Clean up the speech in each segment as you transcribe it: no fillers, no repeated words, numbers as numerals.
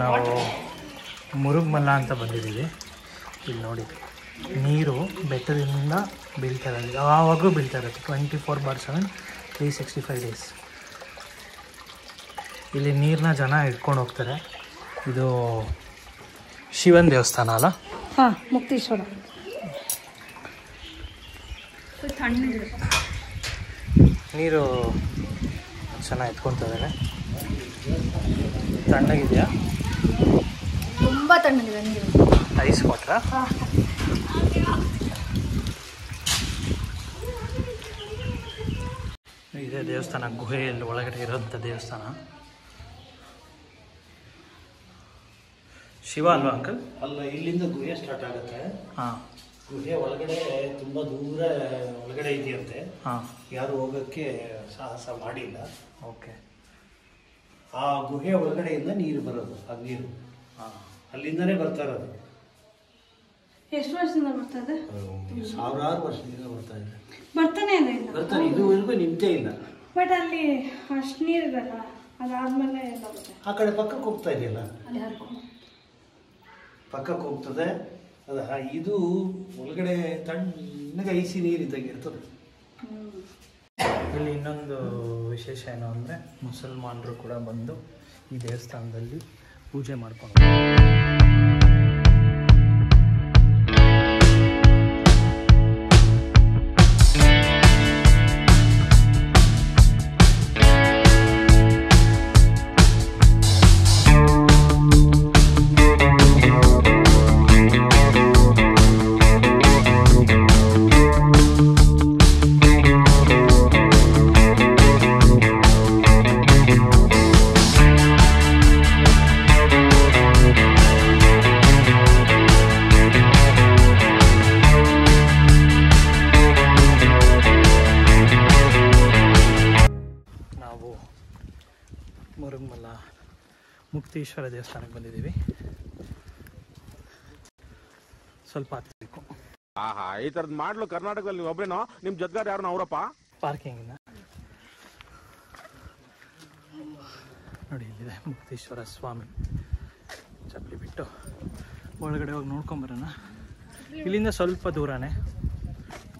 ನಾವು ಮುರುಗಮಲ್ಲ ಅಂತ ಬಂದಿದ್ದೀವಿ. ಇಲ್ಲಿ ನೋಡಿ ನೀರು ಬೆಟ್ಟದಿಂದ ಬೀಳ್ತಾ ಇರೋದು, ಯಾವಾಗಲೂ ಬೀಳ್ತಾ ಇರುತ್ತೆ 24/7 365 ಡೇಸ್. ಇಲ್ಲಿ ನೀರನ್ನ ಜನ ಇಟ್ಕೊಂಡು ಹೋಗ್ತಾರೆ. ಇದು ಶಿವನ ದೇವಸ್ಥಾನ ಅಲ್ಲ? ಹಾಂ, ಮುಕ್ತೇಶ್ವರ. ನೀರು ಚೆನ್ನಾಗಿ ಎತ್ಕೊತಿದ್ದಾರೆ. ತಣ್ಣಗಿದೆಯಾ? ತುಂಬ ತಣ್ಣಗಿದೆ ನೀರು. ಐಸ್ ವಾಟ್ರಾ? ಇದೇ ದೇವಸ್ಥಾನ, ಗುಹೆಯಲ್ಲಿ ಒಳಗಡೆ ಇರೋಂಥ ದೇವಸ್ಥಾನ. ಶಿವ ಅಲ್ವಾ ಅಂಕಲ್? ಅಲ್ಲ, ಇಲ್ಲಿಂದ ಗುಹೆ ಸ್ಟಾರ್ಟ್ ಆಗುತ್ತೆ. ಹಾಂ, ಗುಹೆ ಒಳಗಡೆ ತುಂಬ ದೂರ ಒಳಗಡೆ ಇದೆಯಂತೆ. ಹಾಂ, ಯಾರು ಹೋಗೋಕ್ಕೆ ಸಾಹಸ ಮಾಡಿಲ್ಲ. ಓಕೆ. ಆ ಗುಹೆ ಒಳಗಡೆಯಿಂದ ನೀರು ಬರೋದು, ಆ ನೀರು ಅಲ್ಲಿಂದನೇ ಬರ್ತಾ ಇರೋದು. ಎಷ್ಟು ವರ್ಷದಿಂದ ಬರ್ತಾ ಇದೆ? ಸಾವಿರಾರು ವರ್ಷದಿಂದ ಬರ್ತಾ ಇದೆ. ಬರ್ತಾನೆ ಇದೆ ಬರ್ತಾನೆ, ಇದುವರೆಗೂ ನಿಂತೇ ಇಲ್ಲ. ಬಟ್ ಅಲ್ಲಿ ಅಷ್ಟು ನೀರಿದಲ್ಲ, ಅದಾದ್ಮೇಲೆ ಎಲ್ಲ ಬರುತ್ತೆ. ಆ ಕಡೆ ಪಕ್ಕಕ್ಕೆ ಹೋಗ್ತಾ ಇದೆಯಲ್ಲ, ಅಲ್ಲಿ ಹರ್ಕೊಂಡು ಪಕ್ಕಕ್ಕೆ ಹೋಗ್ತದೆ. ಅದು ಇದು ಒಳಗಡೆ ತಣ್ಣಗೆ ಐಸಿ ನೀರು ಇದ್ದಂಗಿರ್ತದೆ. ಇಲ್ಲಿ ಇನ್ನೊಂದು ವಿಶೇಷ ಏನು ಅಂದರೆ, ಮುಸಲ್ಮಾನರು ಕೂಡ ಬಂದು ಈ ದೇವಸ್ಥಾನದಲ್ಲಿ ಪೂಜೆ ಮಾಡ್ಕೊಂಡು ಮುರುಗಮಲ್ಲ ಮುಕ್ತೇಶ್ವರ ದೇವಸ್ಥಾನಕ್ಕೆ ಬಂದಿದ್ದೀವಿ. ಸ್ವಲ್ಪ ಹತ್ತಬೇಕು. ಈ ಥರದ್ದು ಮಾಡ್ಲು ಕರ್ನಾಟಕದಲ್ಲಿ ನೀವು ಒಬ್ಬರೇನೋ, ನಿಮ್ಮ ಜೊತೆಗಾರ ಯಾರು ಅವರಪ್ಪ? ಪಾರ್ಕಿಂಗಿಂದ ನೋಡಿ, ಇಲ್ಲಿದೆ ಮುಕ್ತೇಶ್ವರ ಸ್ವಾಮಿ. ಚಪ್ಪಲಿ ಬಿಟ್ಟು ಒಳಗಡೆ ಹೋಗಿ ನೋಡ್ಕೊಂಬರೋಣ. ಇಲ್ಲಿಂದ ಸ್ವಲ್ಪ ದೂರನೇ.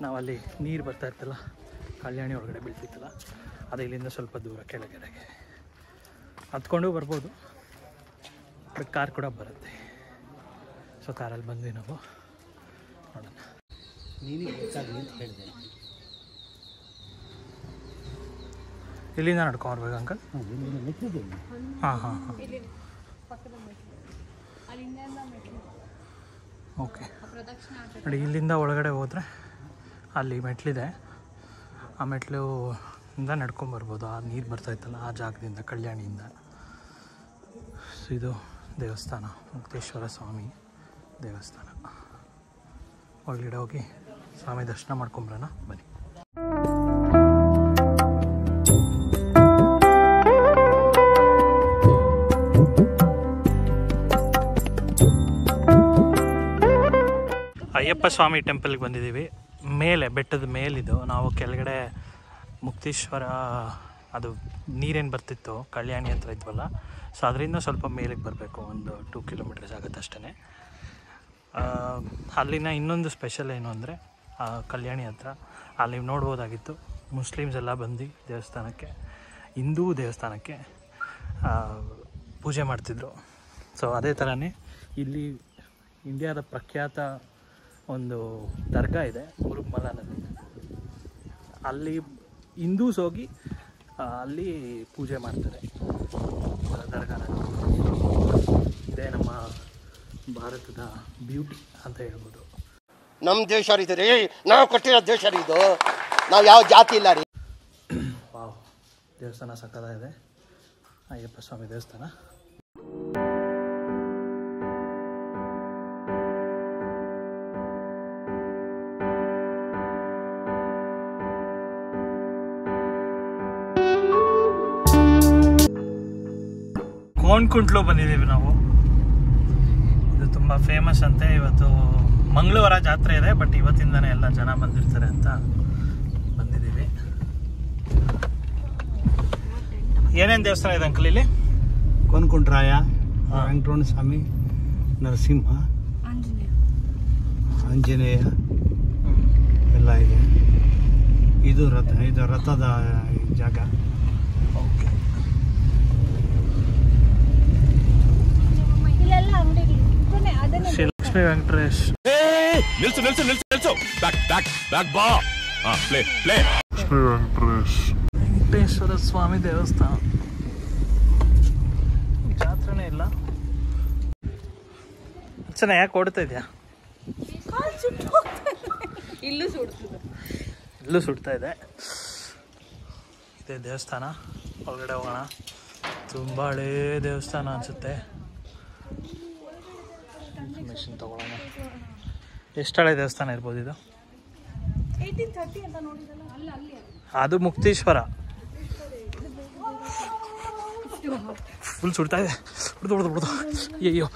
ನಾವಲ್ಲಿ ನೀರು ಬರ್ತಾ ಇರ್ತಲ್ಲ, ಕಲ್ಯಾಣಿ ಒಳಗಡೆ ಬೀಳ್ತಿತ್ತಲ್ಲ, ಅದು ಇಲ್ಲಿಂದ ಸ್ವಲ್ಪ ದೂರ ಕೆಳಗಡೆಗೆ ಹತ್ಕೊಂಡು ಬರ್ಬೋದು. ಬಟ್ ಕಾರ್ ಕೂಡ ಬರುತ್ತೆ. ಸೊ ಕಾರಲ್ಲಿ ಬಂದ್ವಿ ನಾವು. ನೋಡೋಣ. ನೀನಿಗೆ ಗೊತ್ತಾಗಲಿ ಅಂತ ಹೇಳಿದೆ. ಇಲ್ಲಿಂದ ನಡ್ಕೊಂಬರ್ಬೇಕು ಅಂಕಲ್? ಹಾಂ ಹಾಂ ಹಾಂ, ಓಕೆ. ನೋಡಿ, ಇಲ್ಲಿಂದ ಒಳಗಡೆ ಹೋದರೆ ಅಲ್ಲಿ ಮೆಟ್ಲಿದೆ. ಆ ಮೆಟ್ಲಿಂದ ನಡ್ಕೊಂಬರ್ಬೋದು. ಆ ನೀರು ಬರ್ತಾಯಿತ್ತಲ್ಲ, ಆ ಜಾಗದಿಂದ, ಕಲ್ಯಾಣಿಯಿಂದ. ಸೊ ಇದು ದೇವಸ್ಥಾನ, ಮುಕ್ತೇಶ್ವರ ಸ್ವಾಮಿ ದೇವಸ್ಥಾನ. ಒಳಗಡೆ ಹೋಗಿ ಸ್ವಾಮಿ ದರ್ಶನ ಮಾಡ್ಕೊಂಬರೋಣ ಬನ್ನಿ. ಅಯ್ಯಪ್ಪ ಸ್ವಾಮಿ ಟೆಂಪಲ್ಗೆ ಬಂದಿದ್ದೀವಿ. ಮೇಲೆ, ಬೆಟ್ಟದ ಮೇಲಿದು. ನಾವು ಕೆಳಗಡೆ ಮುಕ್ತೇಶ್ವರ, ಅದು ನೀರೇನು ಬರ್ತಿತ್ತು ಕಲ್ಯಾಣಿ ಹತ್ರ ಇದ್ವಲ್ಲ, ಸೊ ಅದರಿಂದ ಸ್ವಲ್ಪ ಮೇಲಿಗೆ ಬರಬೇಕು. ಒಂದು 2 ಕಿಲೋಮೀಟರ್ಸ್ ಆಗುತ್ತೆ ಅಷ್ಟೇ. ಅಲ್ಲಿನ ಇನ್ನೊಂದು ಸ್ಪೆಷಲ್ ಏನು ಅಂದರೆ, ಕಲ್ಯಾಣಿ ಹತ್ರ ಅಲ್ಲಿ ನೋಡ್ಬೋದಾಗಿತ್ತು, ಮುಸ್ಲಿಮ್ಸ್ ಎಲ್ಲ ಬಂದು ದೇವಸ್ಥಾನಕ್ಕೆ, ಹಿಂದೂ ದೇವಸ್ಥಾನಕ್ಕೆ ಪೂಜೆ ಮಾಡ್ತಿದ್ರು. ಸೊ ಅದೇ ಥರನೇ ಇಲ್ಲಿ ಇಂಡಿಯಾದ ಪ್ರಖ್ಯಾತ ಒಂದು ದರ್ಗಾ ಇದೆ, ಮುರುಗಮಲನಲ್ಲಿ. ಅಲ್ಲಿ ಹಿಂದೂಸ್ ಹೋಗಿ ಅಲ್ಲಿ ಪೂಜೆ ಮಾಡ್ತಾರೆ ದರ್ಗಾನಲ್ಲಿ. ಇದೇ ನಮ್ಮ ಭಾರತದ ಬ್ಯೂಟಿ ಅಂತ ಹೇಳ್ಬೋದು. ನಮ್ಮ ದೇಶ ರೀ, ನಾವು ಕಟ್ಟಿರೋ ದೇಶ ರೀ ಇದು. ನಾವು ಯಾವ ಜಾತಿ ಇಲ್ಲ ರೀ. ವಾವ್, ದೇವಸ್ಥಾನ ಸಕ್ಕತ್ತಾಗಿದೆ. ಅಯ್ಯಪ್ಪ ಸ್ವಾಮಿ ದೇವಸ್ಥಾನ. ಕೋನ್ಕುಂಟ್ಲು ಬಂದಿದ್ದೀವಿ ನಾವು. ಇದು ತುಂಬ ಫೇಮಸ್ ಅಂತೆ. ಇವತ್ತು ಮಂಗಳವಾರ ಜಾತ್ರೆ ಇದೆ, ಬಟ್ ಇವತ್ತಿಂದನೇ ಎಲ್ಲ ಜನ ಬಂದಿರ್ತಾರೆ ಅಂತ ಬಂದಿದ್ದೀವಿ. ಏನೇನು ದೇವಸ್ಥಾನ ಇದೆ ಅಂಕಲ್ ಇಲ್ಲಿ? ಕೋನ್ಕುಂಟ್ರಾಯ, ವೆಂಕಟರಮಣ ಸ್ವಾಮಿ, ನರಸಿಂಹ, ಆಂಜನೇಯ ಎಲ್ಲ ಇದೆ. ಇದು ರಥದ ಜಾಗ. ಓಕೆ. ಇಲ್ಲೆಲ್ಲ ಅಂಗಡಿಗಳು ಅದನ್ನ ಶ್ರೀ ಲಕ್ಷ್ಮೀ ವೆಂಕಟೇಶ್. ನಿಲ್ಸು ಬ್ಯಾಕ್ ಬಾ. ಪ್ಲೇ ವೆಂಕಟೇಶ್ವರ ಸ್ವಾಮಿ ದೇವಸ್ಥಾನ. ಜಾತ್ರೆನೇ ಇಲ್ಲ. ಅರ್ಚನಾ ಯಾಕೆ ಓಡ್ತಾ ಇದೆಯಾ? ಇಲ್ಲೂ ಸುಡ್ತಾ ಇದೆ. ಇದೇ ದೇವಸ್ಥಾನ. ಒಳಗಡೆ ಹೋಗೋಣ. ತುಂಬ ಹಳೇ ದೇವಸ್ಥಾನ ಅನಿಸುತ್ತೆ. ಇನ್ಫಾರ್ಮೇಷನ್ ತಗೊಳ್ಳೋಣ. ಎಷ್ಟು ಹಳೆ ದೇವಸ್ಥಾನ ಇರ್ಬೋದು ಇದು? 1830 ಅಂತ ನೋಡಿದಲ್ಲ, ಅಲ್ಲಿ ಅದು ಮುಕ್ತೇಶ್ವರ. ಫುಲ್ ಸುಡ್ತಾ ಇದೆ. ಹೊಡೆದು ಅಯ್ಯೋ.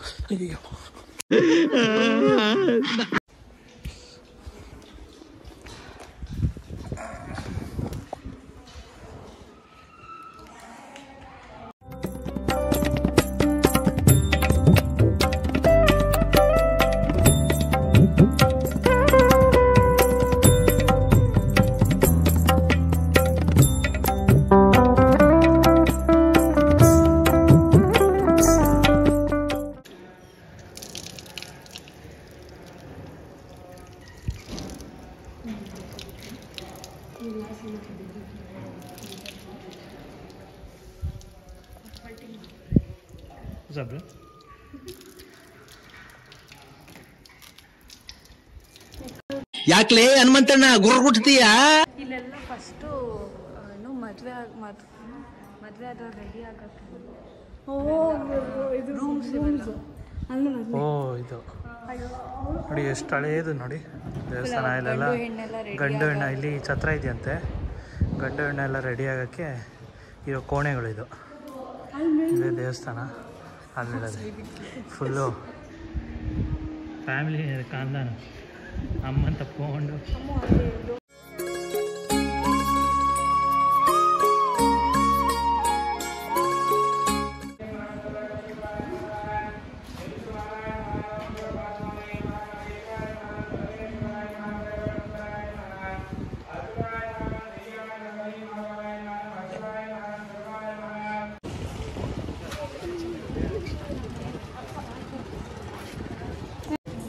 ಯಾಕ್ಲೇ ಹನುಮಂತಣ್ಣ ಗುರ್ಗುಟ್ತೀಯಾ? ಇಲ್ಲೆಲ್ಲ ಫಸ್ಟು ಮದುವೆ ಆದವ್ರು ರೆಡಿ ಆಗಕ್ಕೆ ಓ ಇದು ನೋಡಿ ಎಷ್ಟು ಹಳೇದು ನೋಡಿ ದೇವಸ್ಥಾನ. ಇಲ್ಲೆಲ್ಲ ಗಂಡು ಹೆಣ್ಣು, ಇಲ್ಲಿ ಛತ್ರ ಇದೆಯಂತೆ. ಗಂಡು ಹೆಣ್ಣು ಎಲ್ಲ ರೆಡಿ ಆಗೋಕ್ಕೆ ಇರೋ ಕೋಣೆಗಳಿದು. ಇದೇ ದೇವಸ್ಥಾನ. ಆದ್ಮೇಲೆ ಫುಲ್ಲು ಫ್ಯಾಮಿಲಿ ಕಾಂದಾನ ಅಮ್ಮನ ತಪ್ಕೊಂಡು.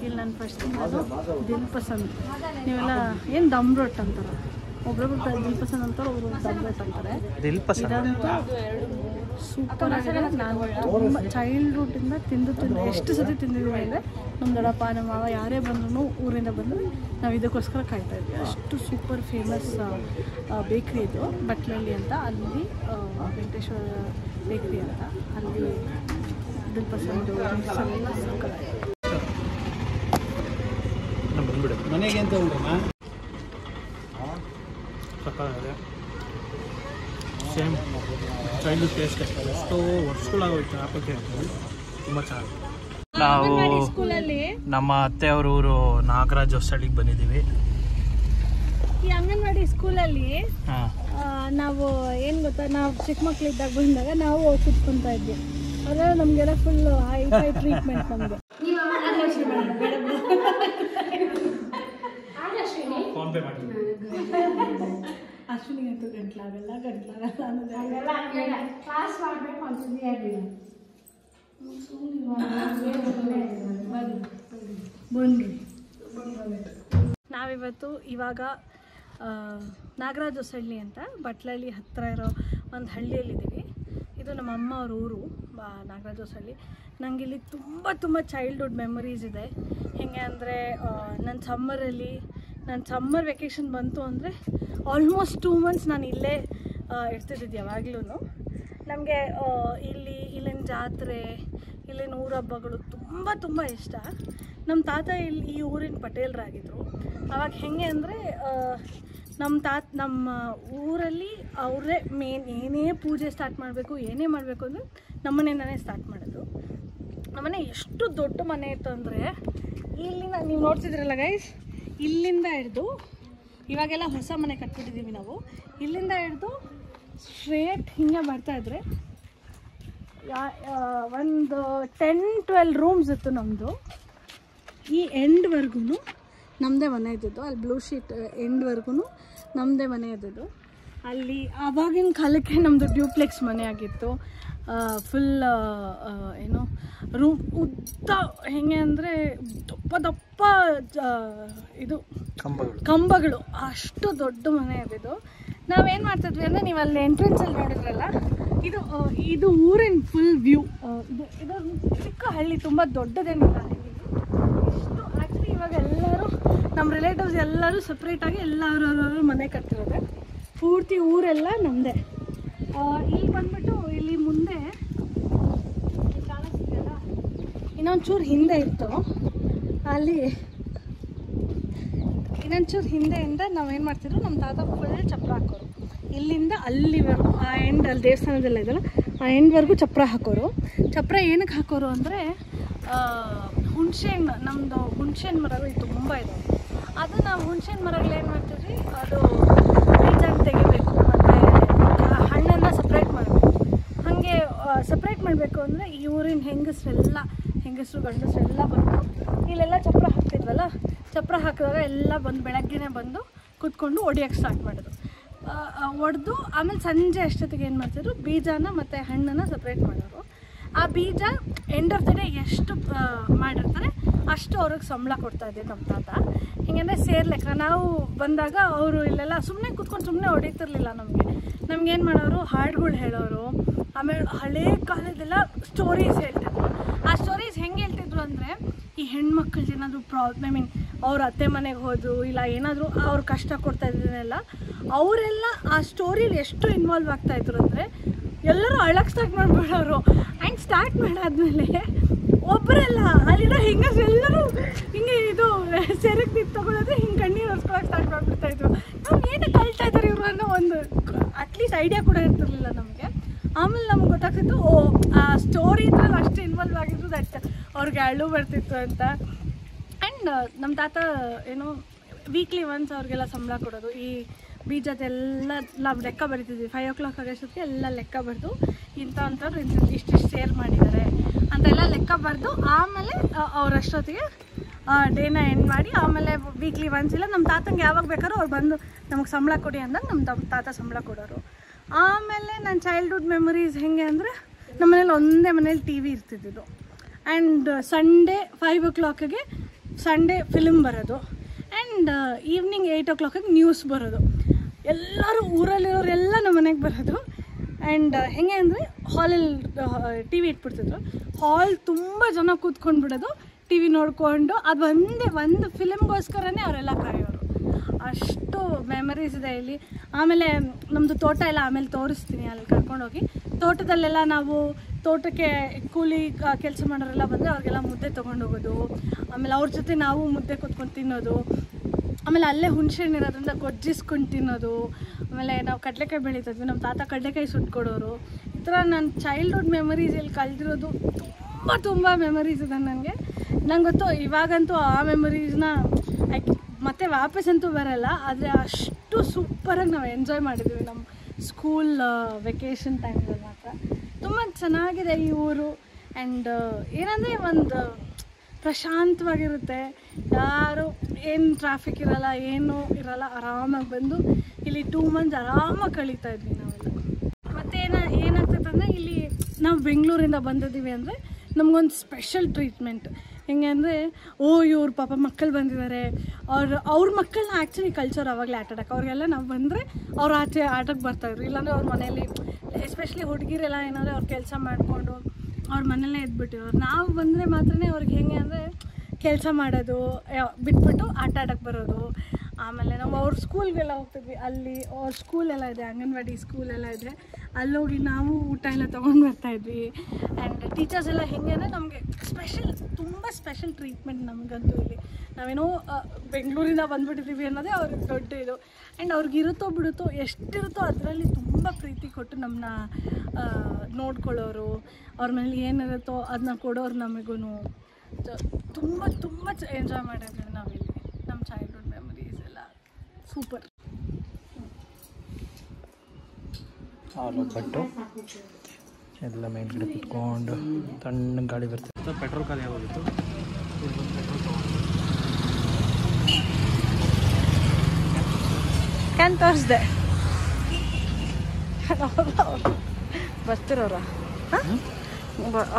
ಇಲ್ಲಿ ನಾನು ಫಸ್ಟ್ ದಿಲ್ ಪಸಂದ್. ನೀವೆಲ್ಲ ಏನು ದಮ್ ರೊಟ್ಟಿ ಅಂತಾರೆ, ಒಬ್ರೊಬ್ರು ದಿಲ್ ಪಸಂದ್ ಅಂತಾರೆ, ಒಬ್ರು ದಮ್ ರೊಟ್ಟಿ ಅಂತಾರೆ. ಇದಂತೂ ಸೂಪರ್ ಆಗಿದೆ. ನಾನು ತುಂಬ ಚೈಲ್ಡ್ಹುಡ್ಡಿಂದ ತಿಂದು ಎಷ್ಟು ಸತಿ ತಿಂದಿದ್ದೀವಿ ಅಂದರೆ ನಮ್ಮ ದೊಡ್ಡಪ್ಪ ನಮ್ಮ ಮಾವ ಯಾರೇ ಬಂದ್ರೂ ಊರಿಂದ ಬಂದರೆ ನಾವು ಇದಕ್ಕೋಸ್ಕರ ಕಾಯ್ತಾ ಇದ್ವಿ. ಅಷ್ಟು ಸೂಪರ್ ಫೇಮಸ್ ಬೇಕ್ರಿ ಇದು, ಬಟ್ಲಳ್ಳಿ ಅಂತ. ಅಲ್ಲಿ ವೆಂಕಟೇಶ್ವರ ಬೇಕ್ರಿ ಅಂತ, ಅಲ್ಲಿ ದಿಲ್ ಪಸಂದು ಎಲ್ಲ ಸಿಕ್ಕತ್ತೆ. ಮನೆಗೆ ಅಂತ ಉಂಟಮ್ಮ. ಸಕ್ಕತ್ತಾಗಿದೆ. Same child taste. ಎಷ್ಟೋ ವರ್ಷಗಳಾಗೋಯ್ತು ಹಾಕೋಕ್ಕೆ. ತುಂಬ ಚೆನ್ನಾಗಿ. ನಾವು ನಮ್ಮ ಅತ್ತೆಯವ್ರ ಊರು ನಾಗರಾಜ್ ಹೊಸಳ್ಳಿಗೆ ಬಂದಿದ್ದೀವಿ. ಈ ಅಂಗನವಾಡಿ ಸ್ಕೂಲಲ್ಲಿ ನಾವು ಏನು ಗೊತ್ತಾ, ನಾವು ಚಿಕ್ಕ ಮಕ್ಕಳಿದ್ದಾಗ ಬಂದಾಗ ನಾವು ಕುತ್ಕೊತಾ ಇದ್ವಿ. ಆದರೆ ನಮಗೆಲ್ಲ ಫುಲ್ ಹೈ ಟ್ರೀಟ್ಮೆಂಟ್ ನಮಗೆ. ಫೋನ್ ಪೇ ಮಾಡಿ. ಅಶ್ವಿನಿಗಂತೂ ಗಂಟ್ಲಾಗಲ್ಲ ಅನ್ನೋದೆಲ್ಲ ಕ್ಲಾಸ್ ಮಾಡಬೇಕು ಅಂತಿದ್ದೆ ಹೇಳಿ ಬನ್ರಿ. ನಾವಿವತ್ತು ಇವಾಗ ನಾಗರಾಜ್ ಹೊಸಳ್ಳಿ ಅಂತ ಬಟ್ಲಳ್ಳಿ ಹತ್ತಿರ ಇರೋ ಒಂದು ಹಳ್ಳಿಯಲ್ಲಿದ್ದೀವಿ. ಇದು ನಮ್ಮ ಅಮ್ಮ ಅವ್ರ ಊರು ನಾಗರಾಜ್ ಹೊಸಳ್ಳಿ. ನನಗೆ ಇಲ್ಲಿ ತುಂಬ ಚೈಲ್ಡ್ಹುಡ್ ಮೆಮೊರೀಸ್ ಇದೆ. ಹೇಗೆ ಅಂದರೆ ನನ್ನ ಸಮ್ಮರ್ ವೆಕೇಷನ್ ಬಂತು ಅಂದರೆ ಆಲ್ಮೋಸ್ಟ್ 2 months ನಾನು ಇಲ್ಲೇ ಇರ್ತಿದ್ದಿದ್ದು ಯಾವಾಗಲೂ. ನಮಗೆ ಇಲ್ಲಿನ ಜಾತ್ರೆ, ಇಲ್ಲಿನ ಊರ ಹಬ್ಬಗಳು ತುಂಬ ಇಷ್ಟ. ನಮ್ಮ ತಾತ ಈ ಊರಿನ ಪಟೇಲರಾಗಿದ್ದರು. ಆವಾಗ ಹೇಗೆ ಅಂದರೆ ನಮ್ಮ ಊರಲ್ಲಿ ಅವರೇ ಮೇನ್ ಏನೇ ಪೂಜೆ ಸ್ಟಾರ್ಟ್ ಮಾಡಬೇಕು, ಏನೇ ಮಾಡಬೇಕು ಅಂದರೆ ನಮ್ಮನೆಯಿಂದನೇ ಸ್ಟಾರ್ಟ್ ಮಾಡೋದು. ನಮ್ಮನೆ ಎಷ್ಟು ದೊಡ್ಡ ಮನೆ ಇತ್ತು ಅಂದರೆ, ಇಲ್ಲಿಂದ ನೀವು ನೋಡ್ತಿದ್ರಲ್ಲ ಗೈಸ್, ಇಲ್ಲಿಂದ ಹಿಡ್ದು ಇವಾಗೆಲ್ಲ ಹೊಸ ಮನೆ ಕಟ್ಬಿಟ್ಟಿದ್ದೀವಿ ನಾವು. ಇಲ್ಲಿಂದ ಹಿಡ್ದು ಸ್ಟ್ರೇಟ್ ಹಿಂಗೆ ಬರ್ತಾಯಿದ್ರೆ ಒಂದು 10-12 ರೂಮ್ಸ್ ಇತ್ತು ನಮ್ಮದು. ಈ ಎಂಡ್ವರೆಗೂ ನಮ್ಮದೇ ಮನೆ ಇದ್ದಿದ್ದು. ಅಲ್ಲಿ ಬ್ಲೂ ಶೀಟ್ ಎಂಡ್ವರೆಗೂ ನಮ್ಮದೇ ಮನೆ ಇದ್ದಿದ್ದು. ಅಲ್ಲಿ ಆವಾಗಿನ ಕಾಲಕ್ಕೆ ನಮ್ಮದು ಡ್ಯೂಪ್ಲೆಕ್ಸ್ ಮನೆ ಆಗಿತ್ತು. ಫುಲ್ ಏನು ರೂಮ್ ಉದ್ದ ಹೆಂಗೆ ಅಂದರೆ ದಪ್ಪ ದಪ್ಪ ಇದು ಕಂಬಗಳು, ಅಷ್ಟು ದೊಡ್ಡ ಮನೆ ಇದ್ದಿದ್ದು. ನಾವೇನು ಮಾಡ್ತಿದ್ವಿ ಅಂದರೆ, ನೀವು ಅಲ್ಲಿ ಎಂಟ್ರೆನ್ಸಲ್ಲಿ ನೋಡಿದ್ರಲ್ಲ, ಇದು ಊರಿನ ಫುಲ್ ವ್ಯೂ. ಇದು ಚಿಕ್ಕ ಹಳ್ಳಿ, ತುಂಬ ದೊಡ್ಡದೇನಿಲ್ಲ ಹಳ್ಳಿ ಇಷ್ಟು. ಆ್ಯಕ್ಚುಲಿ ಇವಾಗ ಎಲ್ಲರೂ ನಮ್ಮ ರಿಲೇಟಿವ್ಸ್ ಎಲ್ಲರೂ ಸಪ್ರೇಟಾಗಿ ಎಲ್ಲರವ್ರವ್ರ ಮನೆ ಕಟ್ಟಿರೋದೆ. ಪೂರ್ತಿ ಊರೆಲ್ಲ ನಮ್ಮದೇ. ಇಲ್ಲಿ ಬಂದ್ಬಿಟ್ಟು ಇಲ್ಲಿ ಮುಂದೆ ಕಾಣಿಸ್ತಿದೆಯಲ್ಲ, ಇನ್ನೊಂಚೂರು ಹಿಂದೆ ಇತ್ತು. ಅಲ್ಲಿ ಇನ್ನೊಂಚೂರು ಹಿಂದೆಯಿಂದ ನಾವೇನು ಮಾಡ್ತಿದ್ರು, ನಮ್ಮ ತಾತ ಫುಲ್ ಚಪ್ರ ಹಾಕೋರು. ಇಲ್ಲಿಂದ ಅಲ್ಲಿವರೆಗೂ ಆ ಎಂಡ್, ಅಲ್ಲಿ ದೇವಸ್ಥಾನದೆಲ್ಲ ಇದೆಯಲ್ಲ ಆ ಎಂಡ್ವರೆಗೂ ಚಪ್ರ ಹಾಕೋರು. ಚಪ್ರ ಏನಕ್ಕೆ ಹಾಕೋರು ಅಂದರೆ, ಹುಣಸೆಹಣ್ಣು, ನಮ್ಮದು ಹುಣಸೆಹಣ್ಣು ಮರಗಳು ತುಂಬ ಇದಾವೆ. ಅದು ನಾವು ಹುಣಸೆಹಣ್ಣು ಮರಗಳು ಏನು ಮಾಡ್ತೀವಿ, ಅದು ಬೀಜನ ತೆಗಿಬೇಕು ಮತ್ತು ಹಣ್ಣನ್ನು ಸಪ್ರೇಟ್ ಮಾಡಬೇಕು. ಹಾಗೆ ಸಪ್ರೇಟ್ ಮಾಡಬೇಕು ಅಂದರೆ ಈ ಊರಿನ ಹೆಂಗಸರು ಗಂಡಸರೆಲ್ಲ ಬಂದು ಇಲ್ಲೆಲ್ಲ ಚಪ್ರ ಹಾಕ್ತಿದ್ವಲ್ಲ, ಚಪ್ರ ಹಾಕಿದಾಗ ಎಲ್ಲ ಬಂದು ಬೆಳಗ್ಗೆನೇ ಬಂದು ಕೂತ್ಕೊಂಡು ಒಡೆಯೋಕ್ಕೆ ಸ್ಟಾರ್ಟ್ ಮಾಡೋದು. ಒಡೆದು ಆಮೇಲೆ ಸಂಜೆ ಅಷ್ಟೊತ್ತಿಗೆ ಏನು ಮಾಡ್ತಿದ್ರು, ಬೀಜನ ಮತ್ತು ಹಣ್ಣನ್ನು ಸಪ್ರೇಟ್ ಮಾಡೋರು. ಆ ಬೀಜ ಎಂಡ್ ಆಫ್ ದ ಡೇ ಎಷ್ಟು ಮಾಡಿರ್ತಾರೆ ಅಷ್ಟು ಅವ್ರಿಗೆ ಸಂಬಳ ಕೊಡ್ತಾಯಿದ್ದೆ ನಮ್ಮ ತಾತ. ಹಿಂಗಂದರೆ ಸೇರ್ಲೆಕ್ಕ ನಾವು ಬಂದಾಗ ಅವರು ಇಲ್ಲೆಲ್ಲ ಸುಮ್ಮನೆ ಕೂತ್ಕೊಂಡು ಸುಮ್ಮನೆ ಹೊಡಿತಿರ್ಲಿಲ್ಲ. ನಮಗೇನು ಮಾಡೋರು, ಹಾಡುಗಳು ಹೇಳೋರು. ಆಮೇಲೆ ಹಳೇ ಕಾಲದೆಲ್ಲ ಸ್ಟೋರೀಸ್ ಹೇಳ್ತಿದ್ರು. ಆ ಸ್ಟೋರೀಸ್ ಹೆಂಗೆ ಹೇಳ್ತಿದ್ರು ಅಂದರೆ, ಈ ಹೆಣ್ಮಕ್ಳದ್ದು ಏನಾದರೂ ಅವ್ರ ಅತ್ತೆ ಮನೆಗೆ ಹೋದ್ರು, ಇಲ್ಲ ಏನಾದರೂ ಅವ್ರು ಕಷ್ಟ ಕೊಡ್ತಾ ಇದ್ದನ್ನೆಲ್ಲ ಅವರೆಲ್ಲ ಆ ಸ್ಟೋರಿಲಿ ಎಷ್ಟು ಇನ್ವಾಲ್ವ್ ಆಗ್ತಾಯಿದ್ರು ಅಂದರೆ, ಎಲ್ಲರೂ ಅಳಕ್ಕೆ ಸ್ಟಾರ್ಟ್ ಮಾಡಿಬಿಡೋರು. ಆ್ಯಂಡ್ ಸ್ಟಾರ್ಟ್ ಮಾಡಾದ್ಮೇಲೆ ಒಬ್ಬರಲ್ಲ ಅಲ್ಲಿರೋ ಎಲ್ಲರೂ ಹಿಂಗೆ ಇದು ಸೆರಗ್ ನಿಂತು ತೊಗೊಳೋದು, ಹಿಂಗೆ ಕಣ್ಣೀರು ಒರೆಸ್ಕೊಳಕ್ಕೆ ಸ್ಟಾರ್ಟ್ ಮಾಡಿಬಿಡ್ತಾಯಿದ್ರು. ನಾವು ಏನಕ್ಕೆ ಕಳ್ತಾ ಇದ್ದಾರೆ ಇವರು ಅನ್ನೋ ಒಂದು ಅಟ್ಲೀಸ್ಟ್ ಐಡಿಯಾ ಕೂಡ ಇರ್ತಿರ್ಲಿಲ್ಲ ನಮಗೆ. ಆಮೇಲೆ ನಮ್ಗೆ ಗೊತ್ತಾಗ್ತಿತ್ತು, ಆ ಸ್ಟೋರಿ ಇದ್ರಲ್ಲಿ ಅಷ್ಟು ಇನ್ವಾಲ್ವ್ ಆಗಿದ್ರು ದಟ್ ಅವ್ರಿಗೆ ಅಳು ಬರ್ತಿತ್ತು ಅಂತ. ಆ್ಯಂಡ್ ನಮ್ಮ ತಾತ ಏನೋ ವೀಕ್ಲಿ ಒನ್ಸ್ ಅವ್ರಿಗೆಲ್ಲ ಸಂಬಳ ಕೊಡೋದು. ಈ ಬೀಜದೆಲ್ಲ ನಾವು ಲೆಕ್ಕ ಬರಿತಿದ್ವಿ. 5 o'clock ಆಗೋಷ್ಟೊತ್ತಿಗೆ ಎಲ್ಲ ಲೆಕ್ಕ ಬರೆದು ಇಂಥವ್ರು ಇಷ್ಟಿಷ್ಟು ಶೇರ್ ಮಾಡಿದ್ದಾರೆ ಅಂತೆಲ್ಲ ಲೆಕ್ಕ ಬರೆದು, ಆಮೇಲೆ ಅವರಷ್ಟೊತ್ತಿಗೆ ಡೇನ ಎಂಡ್ ಮಾಡಿ, ಆಮೇಲೆ ವೀಕ್ಲಿ ಒನ್ಸ್ ಇಲ್ಲ ನಮ್ಮ ತಾತಂಗೆ ಯಾವಾಗ ಬೇಕಾದ್ರೂ ಅವ್ರು ಬಂದು ನಮಗೆ ಸಂಬಳ ಕೊಡಿ ಅಂದಾಗ ನಮ್ಮ ತಾತ ಸಂಬಳ ಕೊಡೋರು. ಆಮೇಲೆ ನನ್ನ ಚೈಲ್ಡ್ಹುಡ್ ಮೆಮೊರೀಸ್ ಹೆಂಗೆ ಅಂದರೆ, ನಮ್ಮ ಮನೇಲಿ ಒಂದೇ ಮನೇಲಿ ಟಿ ವಿ ಇರ್ತಿದ್ದು. ಆ್ಯಂಡ್ ಸಂಡೇ 5 o'clockಗೆ ಸಂಡೇ ಫಿಲ್ಮ್ ಬರೋದು. ಆ್ಯಂಡ್ ಈವ್ನಿಂಗ್ 8 o'clockಗೆ ನ್ಯೂಸ್ ಬರೋದು. ಎಲ್ಲರೂ ಊರಲ್ಲಿರೋರೆಲ್ಲ ನಮ್ಮ ಮನೆಗೆ ಬರೋದು. ಆ್ಯಂಡ್ ಹೆಂಗೆ ಅಂದರೆ, ಹಾಲಲ್ಲಿ ಟಿ ವಿ ಇಟ್ಬಿಡ್ತಿದ್ರು. ಹಾಲ್ ತುಂಬ ಜನ ಕೂತ್ಕೊಂಡು ಬಿಡೋದು, ಟಿ ವಿ ನೋಡಿಕೊಂಡು. ಅದು ಒಂದು ಫಿಲ್ಮ್ಗೋಸ್ಕರನೇ ಅವರೆಲ್ಲ ಕಾಯೋರು. ಅಷ್ಟು ಮೆಮರೀಸ್ ಇದೆ ಇಲ್ಲಿ. ಆಮೇಲೆ ನಮ್ಮದು ತೋಟ ಎಲ್ಲ ಆಮೇಲೆ ತೋರಿಸ್ತೀನಿ, ಅಲ್ಲಿ ಕರ್ಕೊಂಡೋಗಿ. ತೋಟದಲ್ಲೆಲ್ಲ ನಾವು ತೋಟಕ್ಕೆ ಕೂಲಿ ಕೆಲಸ ಮಾಡೋರೆಲ್ಲ ಬಂದರೆ ಅವ್ರಿಗೆಲ್ಲ ಮುದ್ದೆ ತೊಗೊಂಡೋಗೋದು. ಆಮೇಲೆ ಅವ್ರ ಜೊತೆ ನಾವು ಮುದ್ದೆ ಕೂತ್ಕೊಂಡು ತಿನ್ನೋದು. ಆಮೇಲೆ ಅಲ್ಲೇ ಹುಣಸೆಹಣ್ಣು ಇರೋದ್ರಿಂದ ಗೊಜ್ಜಿಸ್ಕೊಂಡು ತಿನ್ನೋದು. ಆಮೇಲೆ ನಾವು ಕಡಲೆಕಾಯಿ ಬೆಳೀತಿದ್ವಿ, ನಮ್ಮ ತಾತ ಕಡಲೆಕಾಯಿ ಸುಟ್ಕೊಡೋರು. ಈ ಥರ ನನ್ನ ಚೈಲ್ಡ್ಹುಡ್ ಮೆಮರೀಸ್ ಇಲ್ಲಿ ಕಳೆದಿರೋದು ತುಂಬ ಮೆಮರೀಸ್ ಇದೆ ನನಗೆ. ನಂಗೆ ಗೊತ್ತು, ಇವಾಗಂತೂ ಆ ಮೆಮರೀಸ್ನ ಮತ್ತೆ ವಾಪಸ್ಸಂತೂ ಬರೋಲ್ಲ. ಆದರೆ ಅಷ್ಟು ಸೂಪರಾಗಿ ನಾವು ಎಂಜಾಯ್ ಮಾಡಿದ್ವಿ ನಮ್ಮ ಸ್ಕೂಲ್ ವೆಕೇಷನ್ ಟೈಮಲ್ಲಿ ಮಾತ್ರ. ತುಂಬ ಚೆನ್ನಾಗಿದೆ ಈ ಊರು. ಆ್ಯಂಡ್ ಏನಂದರೆ, ಒಂದು ಪ್ರಶಾಂತವಾಗಿರುತ್ತೆ. ಯಾರು ಏನು ಟ್ರಾಫಿಕ್ ಇರೋಲ್ಲ, ಏನೂ ಇರೋಲ್ಲ. ಆರಾಮಾಗಿ ಬಂದು ಇಲ್ಲಿ 2 months ಆರಾಮಾಗಿ ಕಳೀತಾ ಇದ್ವಿ ನಾವೆಲ್ಲ. ಮತ್ತು ಏನಾಗ್ತೈತೆ ಅಂದರೆ, ಇಲ್ಲಿ ನಾವು ಬೆಂಗಳೂರಿಂದ ಬಂದಿದ್ದೀವಿ ಅಂದರೆ ನಮಗೊಂದು ಸ್ಪೆಷಲ್ ಟ್ರೀಟ್ಮೆಂಟ್. ಹೆಂಗೆ ಅಂದರೆ, ಇವ್ರ ಪಾಪ ಮಕ್ಕಳು ಬಂದಿದ್ದಾರೆ, ಅವ್ರ ಮಕ್ಕಳನ್ನ ಆ್ಯಕ್ಚುಲಿ ಕಲ್ಚರ್ ಅವಾಗಲೇ ಆಟಾಡಕ್ಕೆ. ಅವ್ರಿಗೆಲ್ಲ ನಾವು ಬಂದರೆ ಅವ್ರು ಆಚೆ ಆಟಕ್ಕೆ ಬರ್ತಾಯಿದ್ರು. ಇಲ್ಲಾಂದರೆ ಅವ್ರ ಮನೇಲಿ, ಎಸ್ಪೆಷಲಿ ಹುಡುಗಿರೆಲ್ಲ ಏನಾದರೆ ಅವ್ರು ಕೆಲಸ ಮಾಡಿಕೊಂಡು ಅವ್ರ ಮನೆಯಲ್ಲೇ ಇದ್ಬಿಟ್ಟಿರೋರು. ನಾವು ಬಂದರೆ ಮಾತ್ರ ಅವ್ರಿಗೆ ಹೆಂಗೆ ಅಂದರೆ ಕೆಲಸ ಮಾಡೋದು ಬಿಟ್ಬಿಟ್ಟು ಆಟ ಆಡೋಕ್ಕೆ ಬರೋದು. ಆಮೇಲೆ ನಾವು ಅವ್ರ ಸ್ಕೂಲ್ಗೆಲ್ಲ ಹೋಗ್ತಿದ್ವಿ. ಅಲ್ಲಿ ಅವ್ರ ಸ್ಕೂಲೆಲ್ಲ ಇದೆ, ಅಂಗನವಾಡಿ ಸ್ಕೂಲೆಲ್ಲ ಇದೆ. ಅಲ್ಲೋಗಿ ನಾವು ಊಟ ಎಲ್ಲ ತೊಗೊಂಡು ಬರ್ತಾಯಿದ್ವಿ. ಆ್ಯಂಡ್ ಟೀಚರ್ಸ್ ಎಲ್ಲ ಹೆಂಗೆ ಅಂದರೆ ನಮಗೆ ತುಂಬ ಸ್ಪೆಷಲ್ ಟ್ರೀಟ್ಮೆಂಟ್ ನಮಗಂತೂ ಇಲ್ಲಿ. ನಾವೇನೋ ಬೆಂಗಳೂರಿಂದ ಬಂದುಬಿಟ್ಟಿದ್ದೀವಿ ಅನ್ನೋದೇ ಅವ್ರಿಗೆ ದೊಡ್ಡ ಇದು. ಆ್ಯಂಡ್ ಅವ್ರಿಗೆ ಇರುತ್ತೋ ಬಿಡುತ್ತೋ, ಎಷ್ಟಿರುತ್ತೋ ಅದರಲ್ಲಿ ತುಂಬ ಪ್ರೀತಿ ಕೊಟ್ಟು ನಮ್ಮನ್ನ ನೋಡ್ಕೊಳ್ಳೋರು. ಅವ್ರ ಮನೇಲಿ ಏನಿರುತ್ತೋ ಅದನ್ನ ಕೊಡೋರು ನಮಗೂ. ತುಂಬ ಎಂಜಾಯ್ ಮಾಡಿದ್ವಿ ನಾವಿಲ್ಲಿ. ನಮ್ಮ ಚೈಲ್ಡ್ಹುಡ್ ಮೆಮರೀಸ್ ಎಲ್ಲ ಸೂಪರ್. ಆಲೂಗಡ್ಡೆ ಎಲ್ಲ ಮೇಲ್ಗಡೆ ಕುತ್ಕೊಂಡು ತಣ್ಣ ಗಾಳಿ ಬರ್ತಿತ್ತು. ಪೆಟ್ರೋಲ್ ಖಾಲಿ ಆಗೋಗಿತ್ತು. ಇಲ್ಲಿ ಬಂದು ಪೆಟ್ರೋಲ್ ತೊಗೊಂಡು ಕ್ಯಾನ್ ತೋರಿಸ್ದೆ. ಬರ್ತಿರೋರ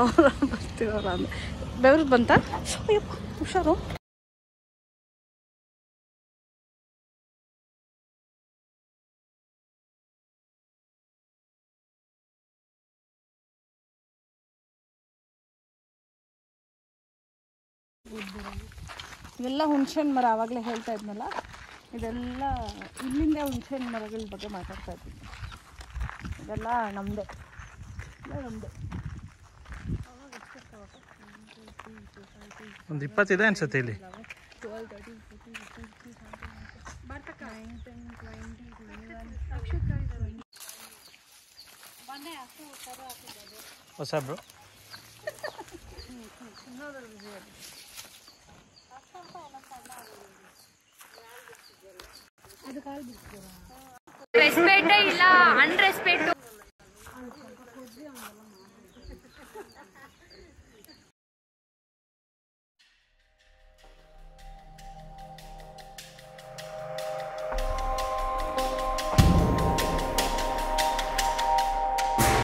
ಅವ್ರ ಬರ್ತಿರೋರ ಅಂದ್ರೆ ಬೆವರು ಬಂತ. ಅಯ್ಯಪ್ಪ ಹುಷಾರು. ಇವೆಲ್ಲ ಹುಣಸೆಹಣ್ಣು ಮರ. ಆವಾಗಲೇ ಹೇಳ್ತಾ ಇದ್ನಲ್ಲ, ಇದೆಲ್ಲ ಇಲ್ಲಿಂದ ಹುಣಸೆಹಣ್ಣು ಮರಗಳ ಬಗ್ಗೆ ಮಾತಾಡ್ತಾ ಇದ್ದೀನಿ. ಇದೆಲ್ಲ ನಮ್ಮದೇ, ನಮ್ಮದೇ. ಒಂದು 20 ಇದೆ ಅನ್ಸುತ್ತೆ ಇಲ್ಲಿ. ಹೊಸ ಬ್ರೋ ರೆಸ್ಪೆಕ್ಟೇ ಇಲ್ಲ, ಅನ್ರೆಸ್ಪೆಕ್ಟು.